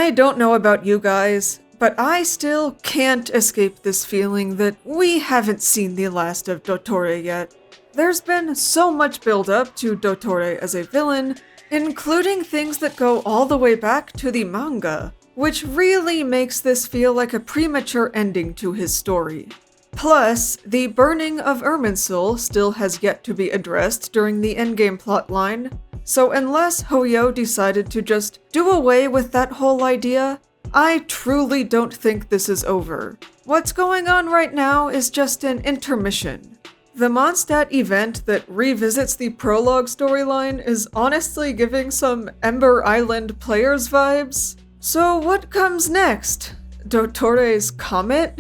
I don't know about you guys, but I still can't escape this feeling that we haven't seen the last of Dottore yet. There's been so much build-up to Dottore as a villain, including things that go all the way back to the manga, which really makes this feel like a premature ending to his story. Plus, the burning of Irminsul still has yet to be addressed during the endgame plotline, so unless Hoyo decided to just do away with that whole idea, I truly don't think this is over. What's going on right now is just an intermission. The Mondstadt event that revisits the prologue storyline is honestly giving some Ember Island Players vibes. So what comes next? Dottore's comet?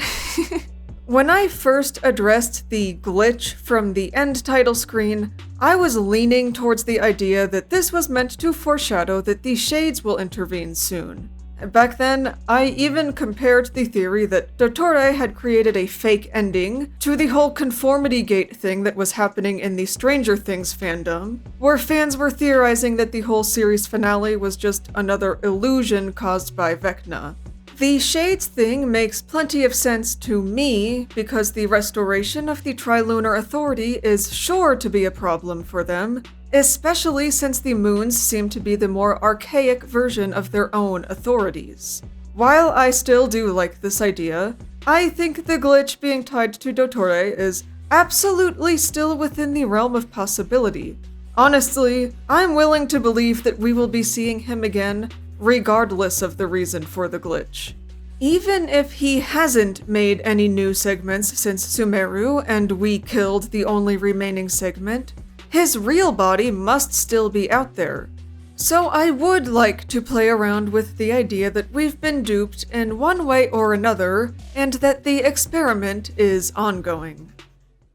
When I first addressed the glitch from the end title screen, I was leaning towards the idea that this was meant to foreshadow that the Shades will intervene soon. Back then, I even compared the theory that Dottore had created a fake ending to the whole conformity gate thing that was happening in the Stranger Things fandom, where fans were theorizing that the whole series finale was just another illusion caused by Vecna. The Shades thing makes plenty of sense to me because the restoration of the Trilunar Authority is sure to be a problem for them, especially since the moons seem to be the more archaic version of their own authorities. While I still do like this idea, I think the glitch being tied to Dottore is absolutely still within the realm of possibility. Honestly, I'm willing to believe that we will be seeing him again, regardless of the reason for the glitch. Even if he hasn't made any new segments since Sumeru and we killed the only remaining segment, his real body must still be out there. So I would like to play around with the idea that we've been duped in one way or another, and that the experiment is ongoing.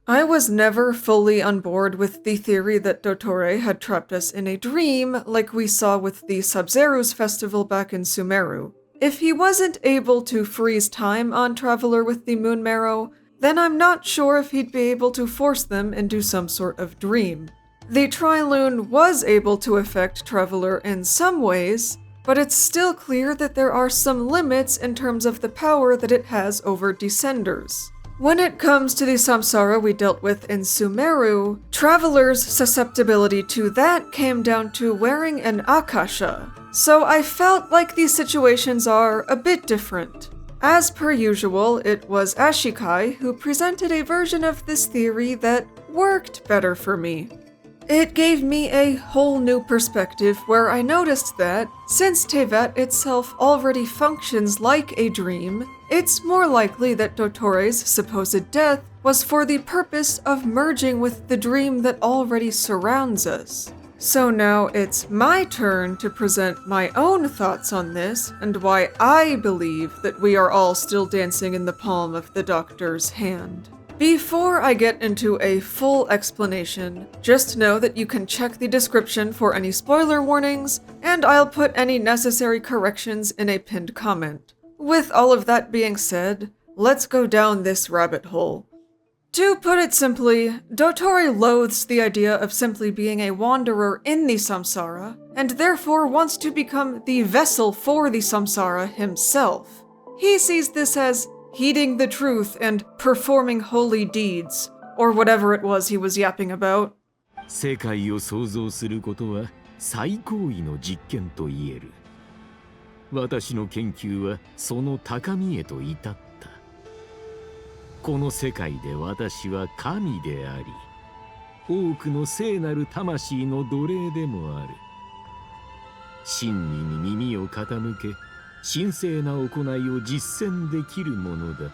I was never fully on board with the theory that Dottore had trapped us in a dream like we saw with the Sub-Zero's festival back in Sumeru. If he wasn't able to freeze time on Traveler with the Moon Marrow, then I'm not sure if he'd be able to force them into some sort of dream. The Trilune was able to affect Traveler in some ways, but it's still clear that there are some limits in terms of the power that it has over Descenders. When it comes to the Samsara we dealt with in Sumeru, Traveler's susceptibility to that came down to wearing an Akasha, so I felt like these situations are a bit different. As per usual, it was Ashikai who presented a version of this theory that worked better for me. It gave me a whole new perspective where I noticed that, since Tevat itself already functions like a dream, it's more likely that Dottore's supposed death was for the purpose of merging with the dream that already surrounds us. So now it's my turn to present my own thoughts on this and why I believe that we are all still dancing in the palm of the Doctor's hand. Before I get into a full explanation, just know that you can check the description for any spoiler warnings, and I'll put any necessary corrections in a pinned comment. With all of that being said, let's go down this rabbit hole. To put it simply, Dottore loathes the idea of simply being a wanderer in the samsara, and therefore wants to become the vessel for the samsara himself. He sees this as heeding the truth and performing holy deeds, or whatever it was he was yapping about. 世界を創造することは最高位の実験と言える。私の研究はその高みへと至った。この世界で私は神であり、多くの聖なる魂の奴隷でもある。真理に耳を傾け、神聖な行いを実践できるものだ。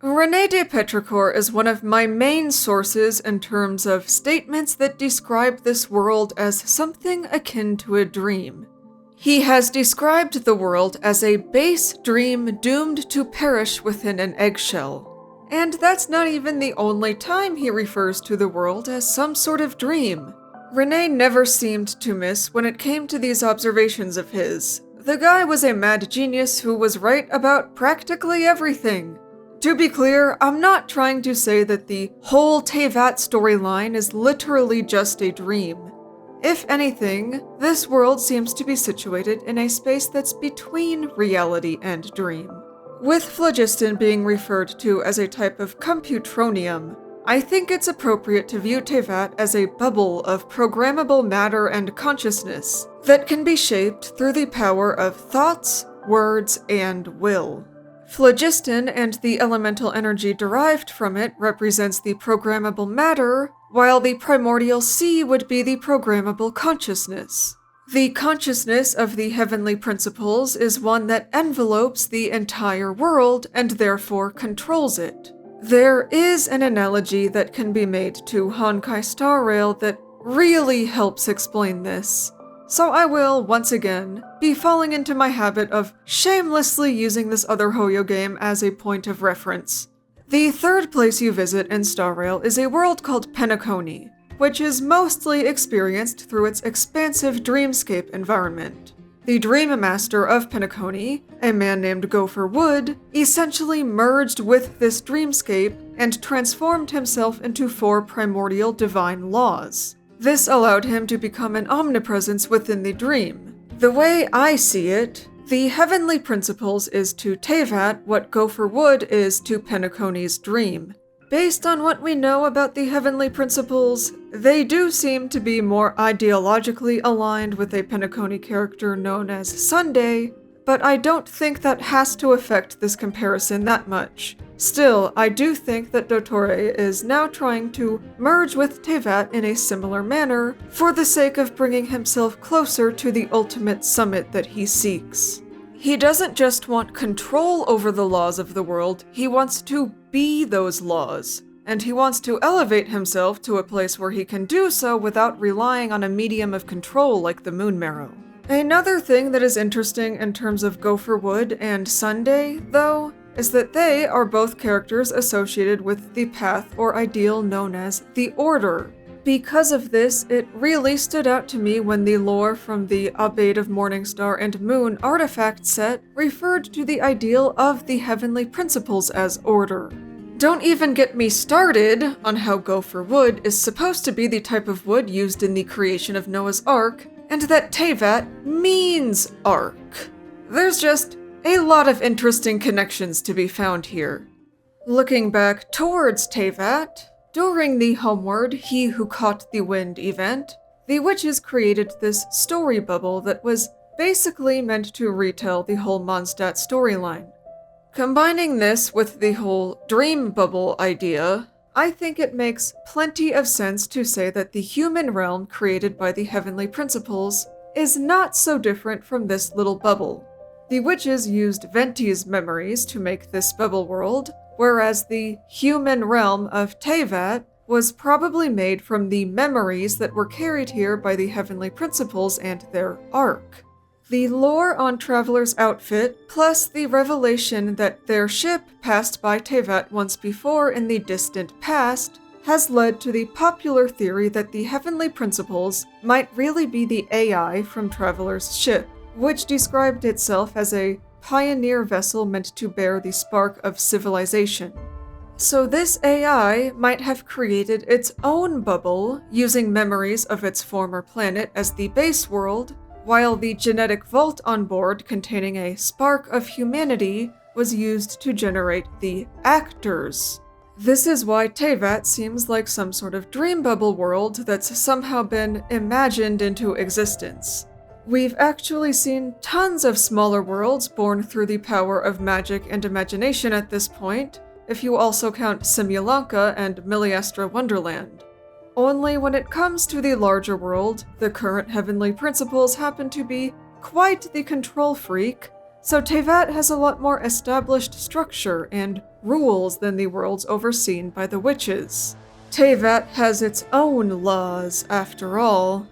René de Petrichor is one of my main sources in terms of statements that describe this world as something akin to a dream. He has described the world as a base dream doomed to perish within an eggshell. And that's not even the only time he refers to the world as some sort of dream. René never seemed to miss when it came to these observations of his. The guy was a mad genius who was right about practically everything. To be clear, I'm not trying to say that the whole Tevat storyline is literally just a dream. If anything, this world seems to be situated in a space that's between reality and dream. With phlogiston being referred to as a type of computronium, I think it's appropriate to view Teyvat as a bubble of programmable matter and consciousness that can be shaped through the power of thoughts, words, and will. Phlogiston and the elemental energy derived from it represents the programmable matter, while the primordial sea would be the programmable consciousness. The consciousness of the heavenly principles is one that envelopes the entire world and therefore controls it. There is an analogy that can be made to Honkai Star Rail that really helps explain this. So I will, once again, be falling into my habit of shamelessly using this other Hoyo game as a point of reference. The third place you visit in Star Rail is a world called Penacony, which is mostly experienced through its expansive dreamscape environment. The Dream Master of Penacony, a man named Gopher Wood, essentially merged with this dreamscape and transformed himself into 4 primordial divine laws. This allowed him to become an omnipresence within the dream. The way I see it, the heavenly principles is to Teyvat what Gopher Wood is to Penacony's dream. Based on what we know about the heavenly principles, they do seem to be more ideologically aligned with a Penacony character known as Sunday, but I don't think that has to affect this comparison that much. Still, I do think that Dottore is now trying to merge with Teyvat in a similar manner for the sake of bringing himself closer to the ultimate summit that he seeks. He doesn't just want control over the laws of the world, he wants to be those laws, and he wants to elevate himself to a place where he can do so without relying on a medium of control like the Moon Marrow. Another thing that is interesting in terms of Gopher Wood and Sunday, though, is that they are both characters associated with the path or ideal known as the Order. Because of this, it really stood out to me when the lore from the Abbade of Morningstar and Moon artifact set referred to the ideal of the heavenly principles as order. Don't even get me started on how Gopher Wood is supposed to be the type of wood used in the creation of Noah's Ark, and that Teyvat means Ark. There's just a lot of interesting connections to be found here. Looking back towards Teyvat, during the Homeward He Who Caught the Wind event, the witches created this story bubble that was basically meant to retell the whole Mondstadt storyline. Combining this with the whole dream bubble idea, I think it makes plenty of sense to say that the human realm created by the heavenly principles is not so different from this little bubble. The witches used Venti's memories to make this bubble world, whereas the human realm of Teyvat was probably made from the memories that were carried here by the heavenly principles and their ark. The lore on Traveler's outfit, plus the revelation that their ship passed by Teyvat once before in the distant past, has led to the popular theory that the heavenly principles might really be the AI from Traveler's ship, which described itself as a pioneer vessel meant to bear the spark of civilization. So this AI might have created its own bubble, using memories of its former planet as the base world, while the genetic vault on board containing a spark of humanity was used to generate the actors. This is why Teyvat seems like some sort of dream bubble world that's somehow been imagined into existence. We've actually seen tons of smaller worlds born through the power of magic and imagination at this point, if you also count Simulanka and Miliestra Wonderland. Only when it comes to the larger world, the current heavenly principles happen to be quite the control freak, so Teyvat has a lot more established structure and rules than the worlds overseen by the witches. Teyvat has its own laws, after all.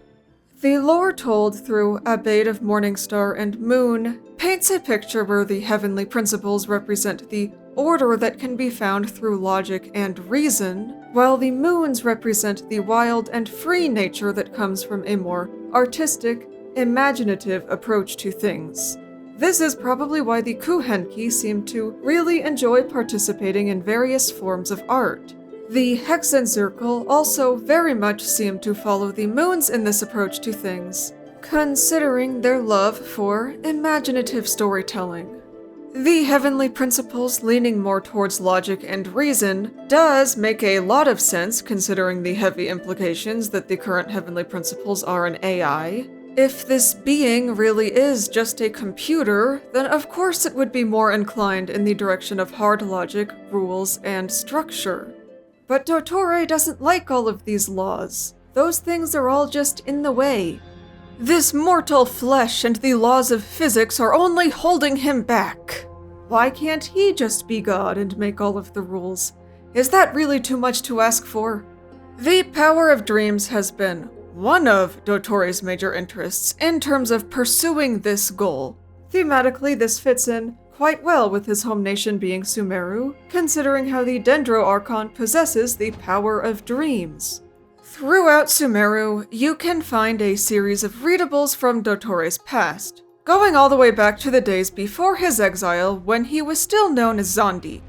The lore told through Abbade of Morningstar and Moon paints a picture where the heavenly principles represent the order that can be found through logic and reason, while the moons represent the wild and free nature that comes from a more artistic, imaginative approach to things. This is probably why the Kuhenki seem to really enjoy participating in various forms of art. The Hexen Circle also very much seem to follow the moons in this approach to things, considering their love for imaginative storytelling. The heavenly principles leaning more towards logic and reason does make a lot of sense considering the heavy implications that the current heavenly principles are an AI. If this being really is just a computer, then of course it would be more inclined in the direction of hard logic, rules, and structure. But Dottore doesn't like all of these laws. Those things are all just in the way. This mortal flesh and the laws of physics are only holding him back. Why can't he just be God and make all of the rules? Is that really too much to ask for? The power of dreams has been one of Dottore's major interests in terms of pursuing this goal. Thematically, this fits in quite well with his home nation being Sumeru, considering how the Dendro Archon possesses the power of dreams. Throughout Sumeru, you can find a series of readables from Dottore's past, going all the way back to the days before his exile when he was still known as Zandik.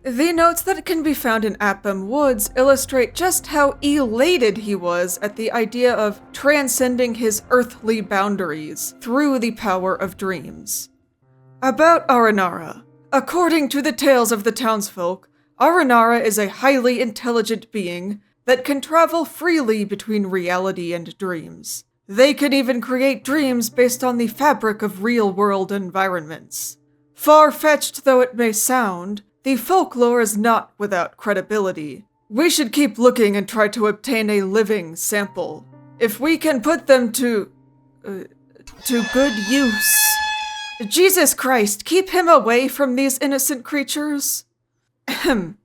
The notes that can be found in Appam Woods illustrate just how elated he was at the idea of transcending his earthly boundaries through the power of dreams. About Aranara. According to the tales of the townsfolk, Aranara is a highly intelligent being that can travel freely between reality and dreams. They can even create dreams based on the fabric of real-world environments. Far-fetched though it may sound, the folklore is not without credibility. We should keep looking and try to obtain a living sample. If we can put them to good use. Jesus Christ, keep him away from these innocent creatures. Ahem.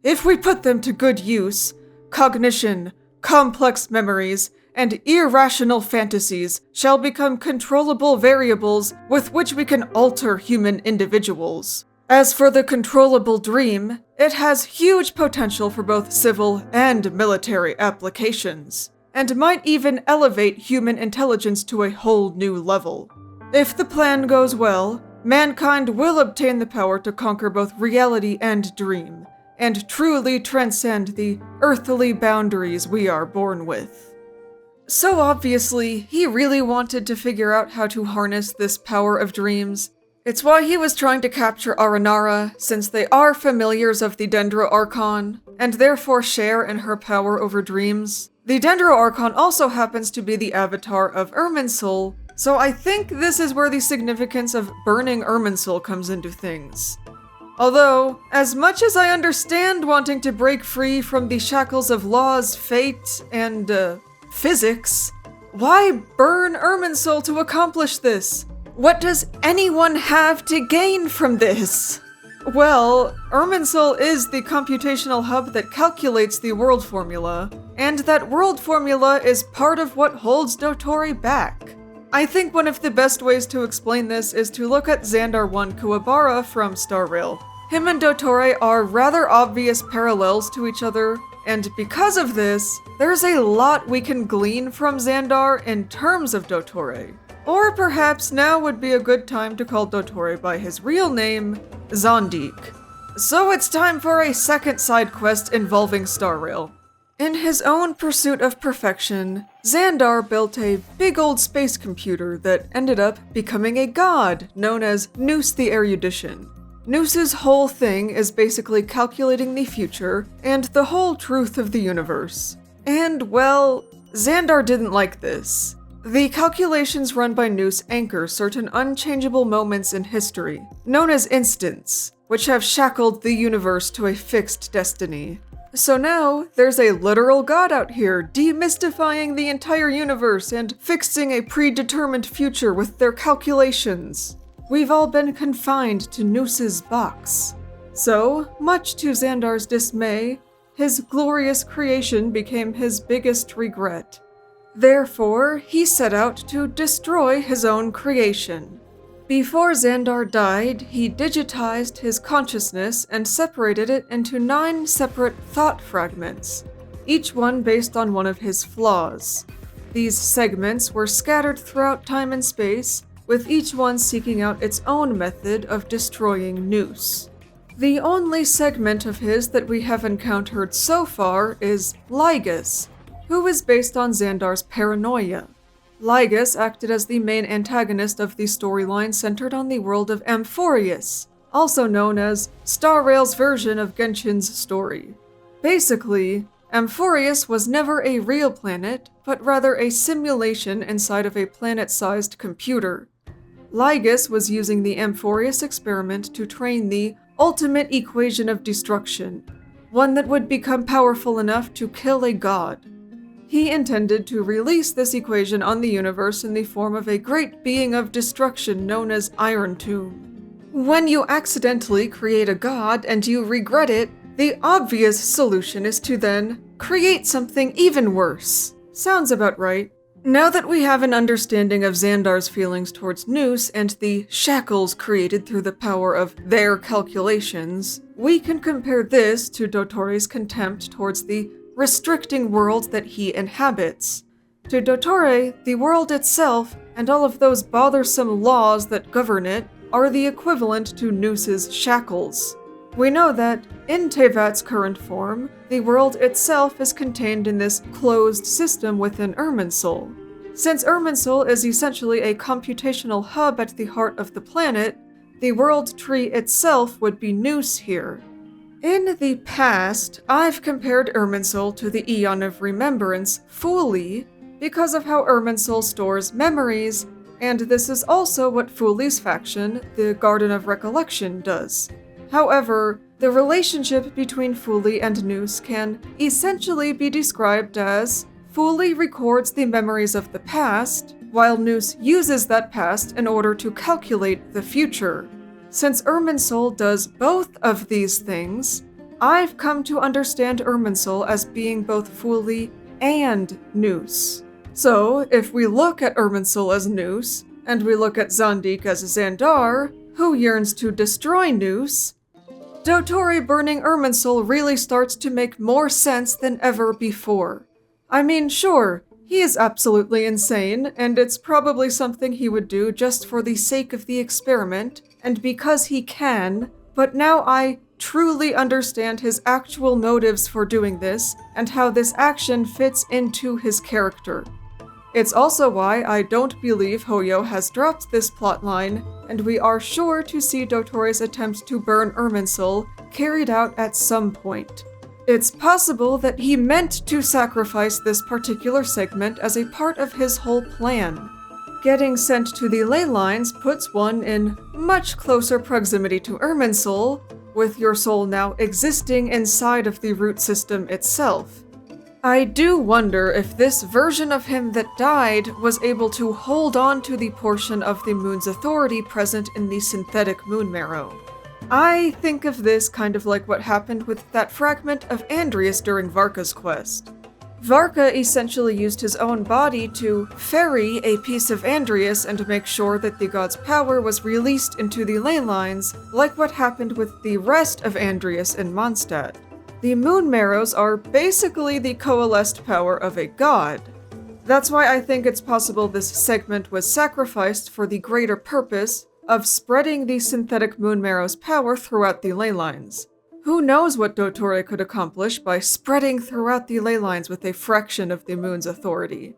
If we put them to good use, cognition, complex memories, and irrational fantasies shall become controllable variables with which we can alter human individuals. As for the controllable dream, it has huge potential for both civil and military applications, and might even elevate human intelligence to a whole new level. If the plan goes well, mankind will obtain the power to conquer both reality and dream, and truly transcend the earthly boundaries we are born with. So obviously, he really wanted to figure out how to harness this power of dreams. It's why he was trying to capture Aranara, since they are familiars of the Dendro Archon, and therefore share in her power over dreams. The Dendro Archon also happens to be the avatar of Irminsul, so I think this is where the significance of burning Irminsul comes into things. Although, as much as I understand wanting to break free from the shackles of laws, fate, and, physics, why burn Irminsul to accomplish this? What does anyone have to gain from this? Well, Irminsul is the computational hub that calculates the world formula, and that world formula is part of what holds Dottore back. I think one of the best ways to explain this is to look at Xandar 1 Kuwabara from Star Rail. Him and Dottore are rather obvious parallels to each other, and because of this, there's a lot we can glean from Xandar in terms of Dottore. Or perhaps now would be a good time to call Dottore by his real name, Zandik. So it's time for a second side quest involving Star Rail. In his own pursuit of perfection, Xandar built a big old space computer that ended up becoming a god known as Nous the Erudician. Nous's whole thing is basically calculating the future and the whole truth of the universe. And, well, Xandar didn't like this. The calculations run by Nous anchor certain unchangeable moments in history, known as instants, which have shackled the universe to a fixed destiny. So now, there's a literal god out here demystifying the entire universe and fixing a predetermined future with their calculations. We've all been confined to Nous's box. So, much to Xandar's dismay, his glorious creation became his biggest regret. Therefore, he set out to destroy his own creation. Before Xandar died, he digitized his consciousness and separated it into 9 separate thought fragments, each one based on one of his flaws. These segments were scattered throughout time and space, with each one seeking out its own method of destroying Nous. The only segment of his that we have encountered so far is Lygus, who is based on Xandar's paranoia. Lygus acted as the main antagonist of the storyline centered on the world of Amphoreus, also known as Star Rail's version of Genshin's story. Basically, Amphoreus was never a real planet, but rather a simulation inside of a planet-sized computer. Lygus was using the Amphoreus experiment to train the ultimate equation of destruction, one that would become powerful enough to kill a god. He intended to release this equation on the universe in the form of a great being of destruction known as Iron Tomb. When you accidentally create a god and you regret it, the obvious solution is to then create something even worse. Sounds about right. Now that we have an understanding of Xandar's feelings towards Nous and the shackles created through the power of their calculations, we can compare this to Dottoro's contempt towards the restricting world that he inhabits. To Dottore, the world itself and all of those bothersome laws that govern it are the equivalent to Nous's shackles. We know that, in Tevat's current form, the world itself is contained in this closed system within Irminsul. Since Irminsul is essentially a computational hub at the heart of the planet, the world tree itself would be Nous here. In the past, I've compared Irminsul to the Aeon of Remembrance fully because of how Irminsul stores memories, and this is also what Fuli's faction, the Garden of Recollection, does. However, the relationship between Fuli and Nous can essentially be described as Fuli records the memories of the past, while Nous uses that past in order to calculate the future. Since Irminsul does both of these things, I've come to understand Irminsul as being both Fuli and Nous. So, if we look at Irminsul as Nous, and we look at Zandik as Xandar, who yearns to destroy Nous, Dottore burning Irminsul really starts to make more sense than ever before. I mean, sure, he is absolutely insane, and it's probably something he would do just for the sake of the experiment, and because he can, but now I truly understand his actual motives for doing this, and how this action fits into his character. It's also why I don't believe Hoyo has dropped this plotline, and we are sure to see Dottore's attempt to burn Irminsul carried out at some point. It's possible that he meant to sacrifice this particular segment as a part of his whole plan. Getting sent to the ley lines puts one in much closer proximity to Irminsul, with your soul now existing inside of the root system itself. I do wonder if this version of him that died was able to hold on to the portion of the moon's authority present in the synthetic moon marrow. I think of this kind of like what happened with that fragment of Andrius during Varka's quest. Varka essentially used his own body to ferry a piece of Andrius and make sure that the god's power was released into the ley lines, like what happened with the rest of Andrius in Mondstadt. The moon marrows are basically the coalesced power of a god. That's why I think it's possible this segment was sacrificed for the greater purpose of spreading the synthetic moon marrow's power throughout the ley lines. Who knows what Dottore could accomplish by spreading throughout the ley lines with a fraction of the moon's authority.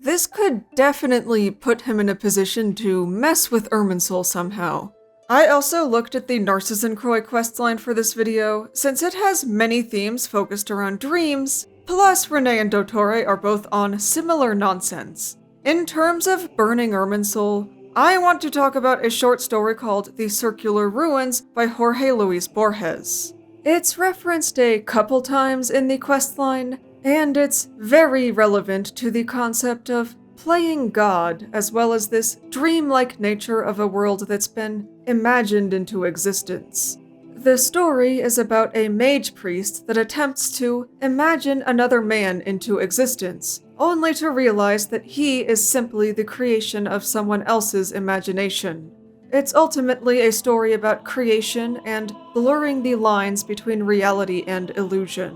This could definitely put him in a position to mess with Irminsul somehow. I also looked at the Narsizzenkreuz questline for this video, since it has many themes focused around dreams, plus Renee and Dottore are both on similar nonsense. In terms of burning Irminsul, I want to talk about a short story called The Circular Ruins by Jorge Luis Borges. It's referenced a couple times in the questline, and it's very relevant to the concept of playing God, as well as this dreamlike nature of a world that's been imagined into existence. The story is about a mage priest that attempts to imagine another man into existence, only to realize that he is simply the creation of someone else's imagination. It's ultimately a story about creation and blurring the lines between reality and illusion.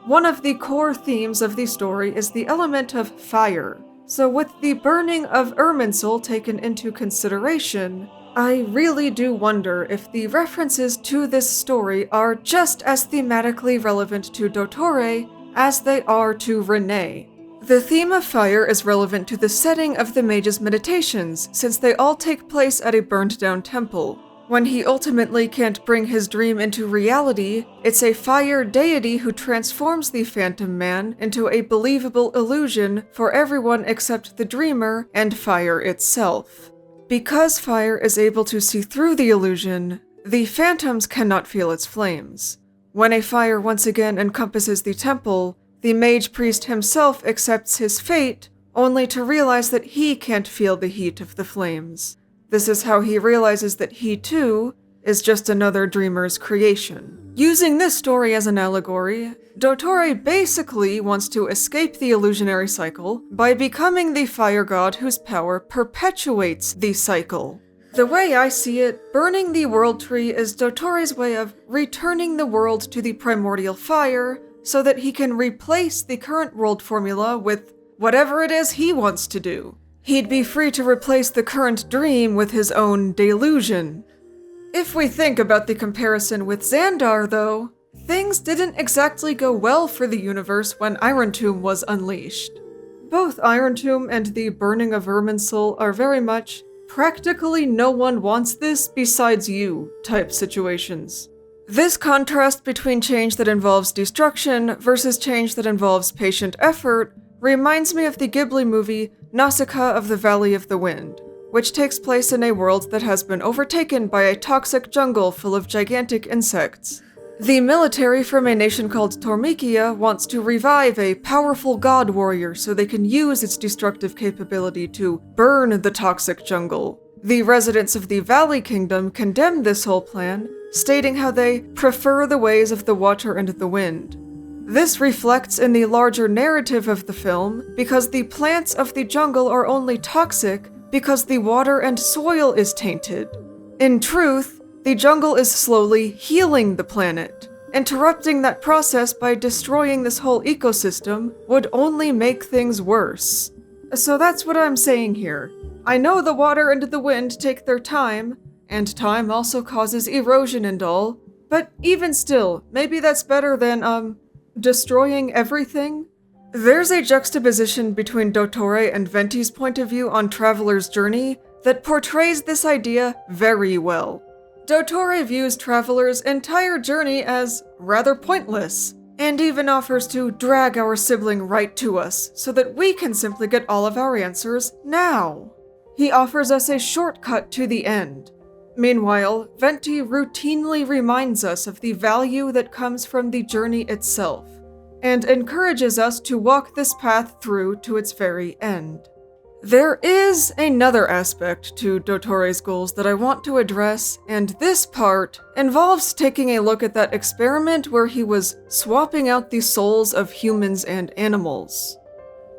One of the core themes of the story is the element of fire. So with the burning of Irminsul taken into consideration, I really do wonder if the references to this story are just as thematically relevant to Dottore as they are to Renee. The theme of fire is relevant to the setting of the mage's meditations, since they all take place at a burned-down temple. When he ultimately can't bring his dream into reality, it's a fire deity who transforms the Phantom Man into a believable illusion for everyone except the dreamer and fire itself. Because fire is able to see through the illusion, the phantoms cannot feel its flames. When a fire once again encompasses the temple, the mage priest himself accepts his fate, only to realize that he can't feel the heat of the flames. This is how he realizes that he, too, is just another dreamer's creation. Using this story as an allegory, Dottore basically wants to escape the illusionary cycle by becoming the fire god whose power perpetuates the cycle. The way I see it, burning the world tree is Dottore's way of returning the world to the primordial fire so that he can replace the current world formula with whatever it is he wants to do. He'd be free to replace the current dream with his own delusion. If we think about the comparison with Xandar, though, things didn't exactly go well for the universe when Iron Tomb was unleashed. Both Iron Tomb and the burning of Irminsul are very much practically no one wants this besides you type situations. This contrast between change that involves destruction versus change that involves patient effort reminds me of the Ghibli movie Nausicaa of the Valley of the Wind, which takes place in a world that has been overtaken by a toxic jungle full of gigantic insects. The military from a nation called Tormikia wants to revive a powerful god warrior so they can use its destructive capability to burn the toxic jungle. The residents of the Valley Kingdom condemn this whole plan, stating how they prefer the ways of the water and the wind. This reflects in the larger narrative of the film because the plants of the jungle are only toxic because the water and soil is tainted. In truth, the jungle is slowly healing the planet. Interrupting that process by destroying this whole ecosystem would only make things worse. So that's what I'm saying here. I know the water and the wind take their time, and time also causes erosion and all, but even still, maybe that's better than, destroying everything? There's a juxtaposition between Dottore and Venti's point of view on Traveler's Journey that portrays this idea very well. Dottore views Traveler's entire journey as rather pointless, and even offers to drag our sibling right to us so that we can simply get all of our answers now. He offers us a shortcut to the end. Meanwhile, Venti routinely reminds us of the value that comes from the journey itself, and encourages us to walk this path through to its very end. There is another aspect to Dottore's goals that I want to address, and this part involves taking a look at that experiment where he was swapping out the souls of humans and animals.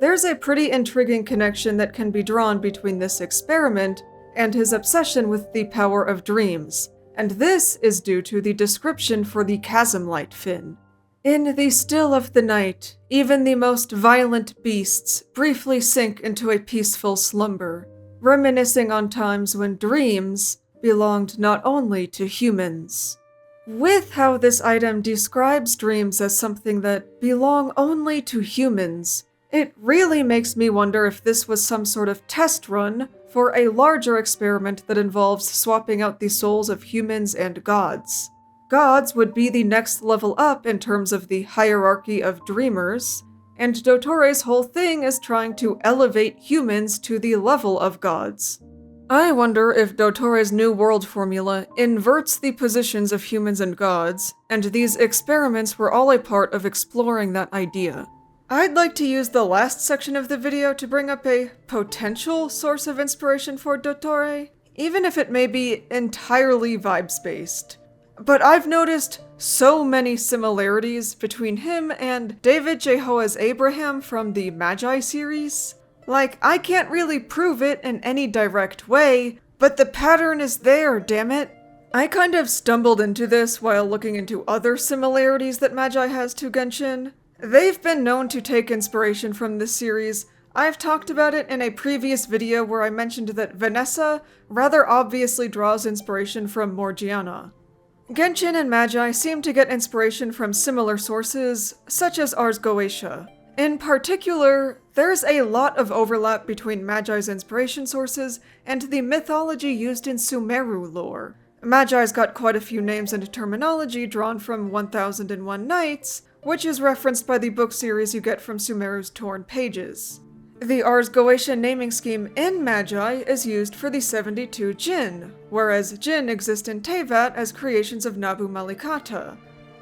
There's a pretty intriguing connection that can be drawn between this experiment and his obsession with the power of dreams, and this is due to the description for the chasm light fin. In the still of the night, even the most violent beasts briefly sink into a peaceful slumber, reminiscing on times when dreams belonged not only to humans. With how this item describes dreams as something that belong only to humans, it really makes me wonder if this was some sort of test run for a larger experiment that involves swapping out the souls of humans and gods. Gods would be the next level up in terms of the hierarchy of dreamers, and Dottore's whole thing is trying to elevate humans to the level of gods. I wonder if Dottore's new world formula inverts the positions of humans and gods, and these experiments were all a part of exploring that idea. I'd like to use the last section of the video to bring up a potential source of inspiration for Dottore, even if it may be entirely vibes-based. But I've noticed so many similarities between him and David Jehoahaz Abraham from the Magi series. Like, I can't really prove it in any direct way, but the pattern is there, damn it. I kind of stumbled into this while looking into other similarities that Magi has to Genshin. They've been known to take inspiration from this series I've talked about it in a previous video where I mentioned that Vanessa rather obviously draws inspiration from Morgiana. Genshin and Magi seem to get inspiration from similar sources, such as Ars Goetia. In particular, there's a lot of overlap between Magi's inspiration sources and the mythology used in Sumeru lore. Magi's got quite a few names and terminology drawn from 1001 Nights, which is referenced by the book series you get from Sumeru's torn pages. The Ars Goetia naming scheme in Magi is used for the 72 Jinn, whereas Jinn exist in Tevat as creations of Nabu Malikata.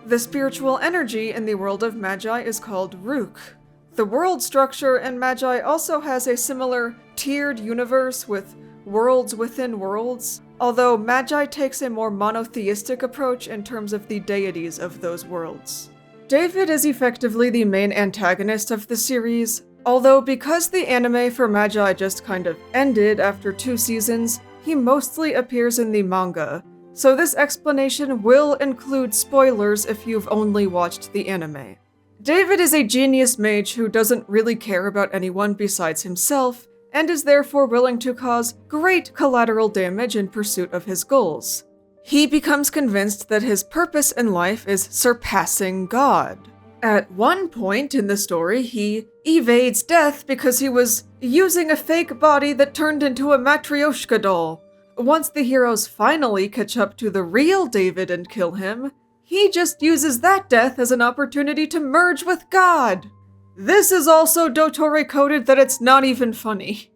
The spiritual energy in the world of Magi is called Rukh. The world structure in Magi also has a similar tiered universe with worlds within worlds, although Magi takes a more monotheistic approach in terms of the deities of those worlds. David is effectively the main antagonist of the series, although because the anime for Magi just kind of ended after 2 seasons, he mostly appears in the manga, so this explanation will include spoilers if you've only watched the anime. David is a genius mage who doesn't really care about anyone besides himself, and is therefore willing to cause great collateral damage in pursuit of his goals. He becomes convinced that his purpose in life is surpassing God. At one point in the story, he evades death because he was using a fake body that turned into a Matryoshka doll. Once the heroes finally catch up to the real David and kill him, he just uses that death as an opportunity to merge with God. This is also Dottore coded that it's not even funny.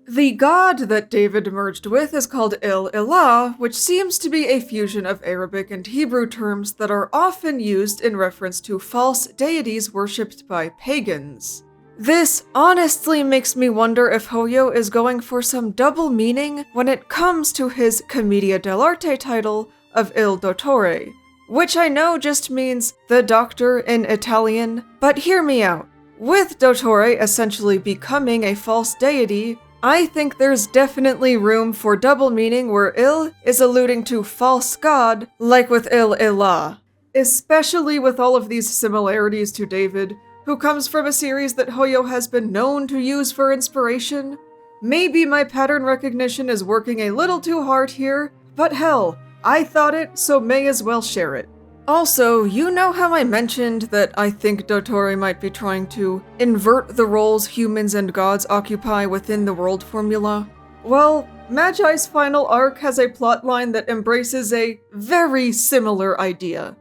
The god that David merged with is called Illah, which seems to be a fusion of Arabic and Hebrew terms that are often used in reference to false deities worshipped by pagans. This honestly makes me wonder if Hoyo is going for some double meaning when it comes to his Commedia dell'arte title of Il Dottore, which I know just means the doctor in Italian, but hear me out. With Dottore essentially becoming a false deity, I think there's definitely room for double meaning where Il is alluding to false god, like with Illah. Especially with all of these similarities to David, who comes from a series that Hoyo has been known to use for inspiration. Maybe my pattern recognition is working a little too hard here, but hell, I thought it, so may as well share it. Also, you know how I mentioned that I think Dottore might be trying to invert the roles humans and gods occupy within the world formula? Well, Magi's final arc has a plotline that embraces a very similar idea.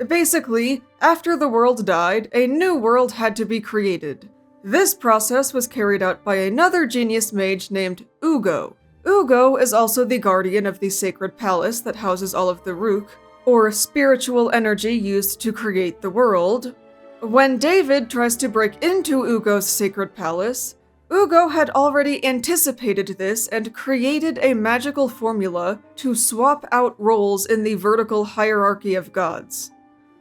Basically, after the world died, a new world had to be created. This process was carried out by another genius mage named Ugo. Ugo is also the guardian of the sacred palace that houses all of the Rukh, or spiritual energy used to create the world. When David tries to break into Ugo's sacred palace, Ugo had already anticipated this and created a magical formula to swap out roles in the vertical hierarchy of gods.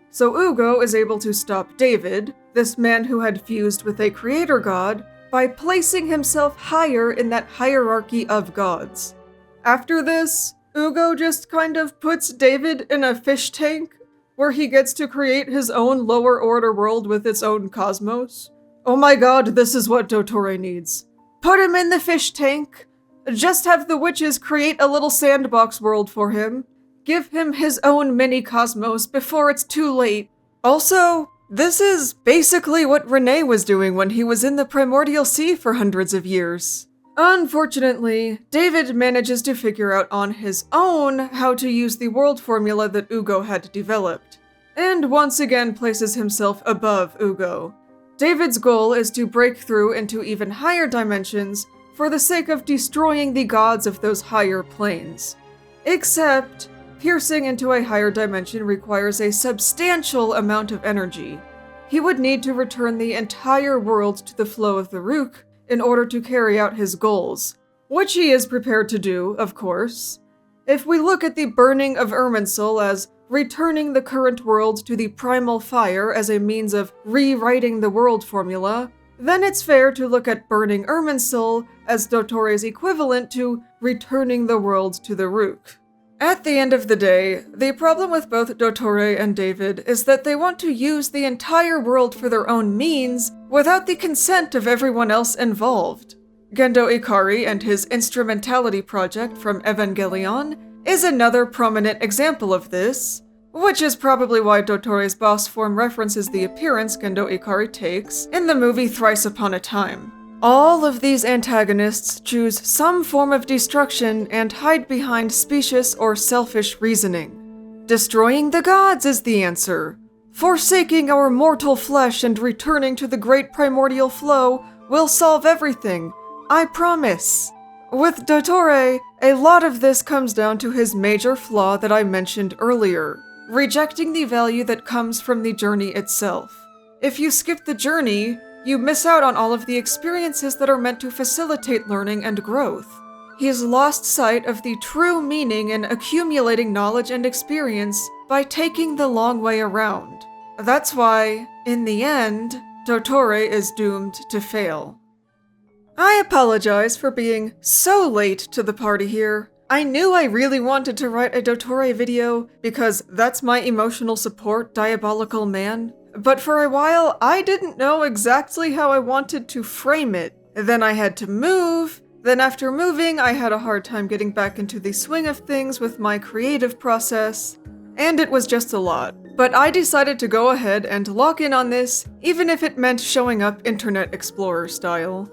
So Ugo is able to stop David, this man who had fused with a creator god, by placing himself higher in that hierarchy of gods. After this, Ugo just kind of puts David in a fish tank, where he gets to create his own lower order world with its own cosmos. Oh my god, this is what Dottore needs. Put him in the fish tank, just have the witches create a little sandbox world for him, give him his own mini cosmos before it's too late. Also, this is basically what Renee was doing when he was in the Primordial Sea for hundreds of years. Unfortunately, David manages to figure out on his own how to use the world formula that Ugo had developed, and once again places himself above Ugo. David's goal is to break through into even higher dimensions for the sake of destroying the gods of those higher planes. Except, piercing into a higher dimension requires a substantial amount of energy. He would need to return the entire world to the flow of the Rukh in order to carry out his goals, which he is prepared to do, of course. If we look at the burning of Irminsul as returning the current world to the primal fire as a means of rewriting the world formula, then it's fair to look at burning Irminsul as Dottore's equivalent to returning the world to the Rukh. At the end of the day, the problem with both Dottore and David is that they want to use the entire world for their own means without the consent of everyone else involved. Gendo Ikari and his Instrumentality project from Evangelion is another prominent example of this, which is probably why Dottore's boss form references the appearance Gendo Ikari takes in the movie Thrice Upon a Time. All of these antagonists choose some form of destruction and hide behind specious or selfish reasoning. Destroying the gods is the answer. Forsaking our mortal flesh and returning to the great primordial flow will solve everything, I promise. With Dottore, a lot of this comes down to his major flaw that I mentioned earlier, rejecting the value that comes from the journey itself. If you skip the journey, you miss out on all of the experiences that are meant to facilitate learning and growth. He's lost sight of the true meaning in accumulating knowledge and experience by taking the long way around. That's why, in the end, Dottore is doomed to fail. I apologize for being so late to the party here. I knew I really wanted to write a Dottore video because that's my emotional support diabolical man. But for a while, I didn't know exactly how I wanted to frame it. Then I had to move. Then after moving, I had a hard time getting back into the swing of things with my creative process. And it was just a lot. But I decided to go ahead and lock in on this, even if it meant showing up Internet Explorer style.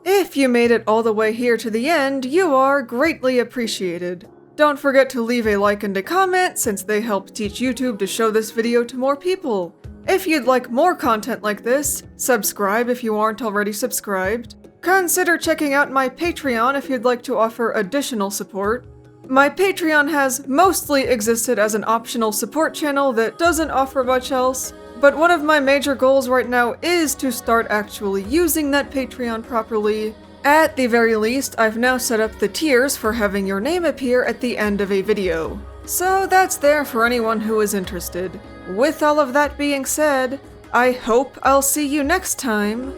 If you made it all the way here to the end, you are greatly appreciated. Don't forget to leave a like and a comment, since they help teach YouTube to show this video to more people. If you'd like more content like this, subscribe if you aren't already subscribed. Consider checking out my Patreon if you'd like to offer additional support. My Patreon has mostly existed as an optional support channel that doesn't offer much else, but one of my major goals right now is to start actually using that Patreon properly. At the very least, I've now set up the tiers for having your name appear at the end of a video. So that's there for anyone who is interested. With all of that being said, I hope I'll see you next time.